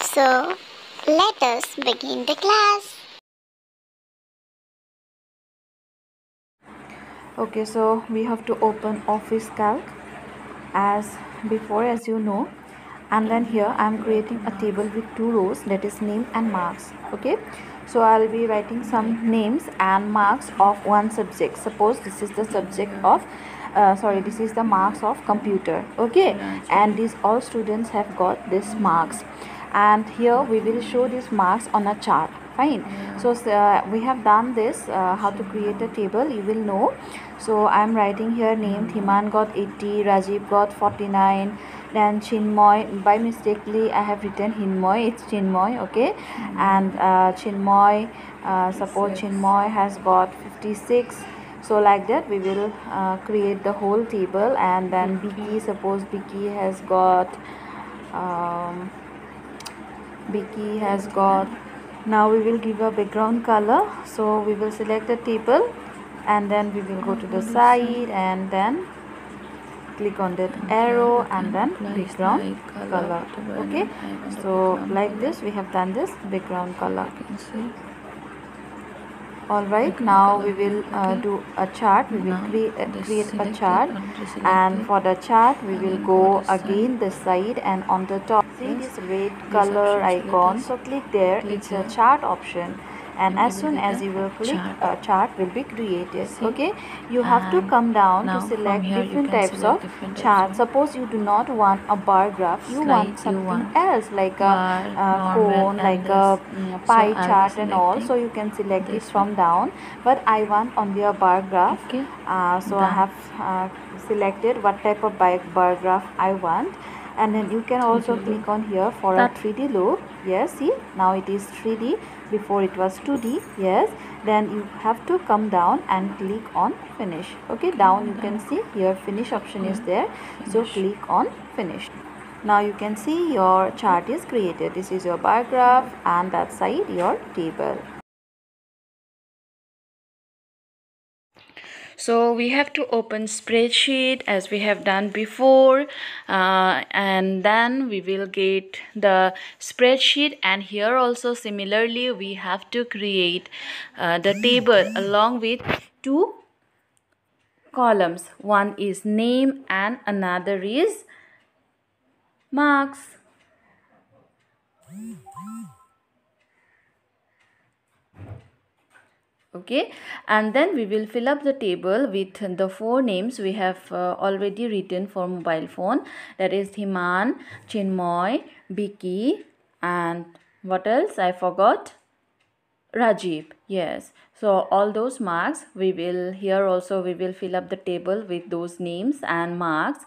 So, let us begin the class. Okay, so we have to open Office Calc as before, as you know, and then here I am creating a table with two rows, that is name and marks. Okay, so I'll be writing some names and marks of one subject. Suppose this is the subject of this is the marks of computer. Okay, and these all students have got this marks, and here we will show these marks on a chart. Fine. So we have done this, how to create a table, you will know. So I am writing here name. Thiman got 80, Rajiv got 49, then Chinmoy, by mistakenly I have written Hinmoy, it's Chinmoy. Okay, and Chinmoy, suppose Chinmoy has got 56. So like that we will create the whole table. And then Biki, suppose Biki has got Biki has got, now we will give a background color. So we will select the table and then we will go to the side and then click on that arrow and then background color. Okay, so like this we have done this background color. Alright, now we will do a chart. We will create a chart, and for the chart we will go again this side, and on the top see this red color icon, so click there. It's a chart option, and as soon as you will click, a chart will be created. Okay, you have to come down to select different types of charts. Suppose you do not want a bar graph, you want something else like a cone, like a pie chart and all, so you can select it from down. But I want only a bar graph. So I have selected what type of bar graph I want, and then you can also click on here for a 3D look. Yes, see, now it is 3D, before it was 2D. Yes, then you have to come down and click on finish. Okay, down you can see here finish option is there, so click on finish. Now you can see your chart is created. This is your bar graph and that side your table. So we have to open spreadsheet as we have done before, and then we will get the spreadsheet, and here also similarly we have to create the table along with two columns. One is name and another is marks. Okay, and then we will fill up the table with the four names we have already written for mobile phone, that is Thiman, Chinmoy, Biki, and what else I forgot, Rajiv. Yes, so all those marks we will, here also we will fill up the table with those names and marks,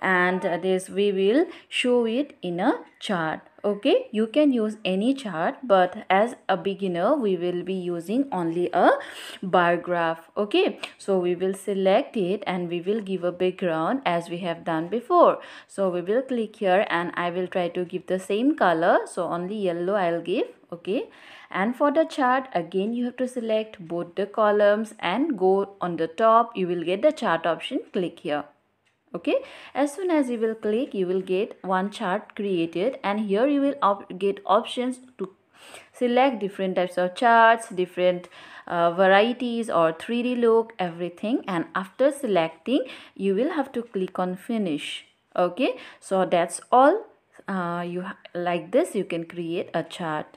and this we will show it in a chart. Okay, you can use any chart, but as a beginner we will be using only a bar graph. Okay, so we will select it and we will give a background as we have done before. So we will click here and I will try to give the same color, so only yellow I'll give. Okay, and for the chart again you have to select both the columns and go on the top, you will get the chart option, click here. Okay, as soon as you will click you will get one chart created, and here you will get options to select different types of charts, different varieties or 3D look, everything, and after selecting you will have to click on finish. Okay, so that's all. Like this you can create a chart.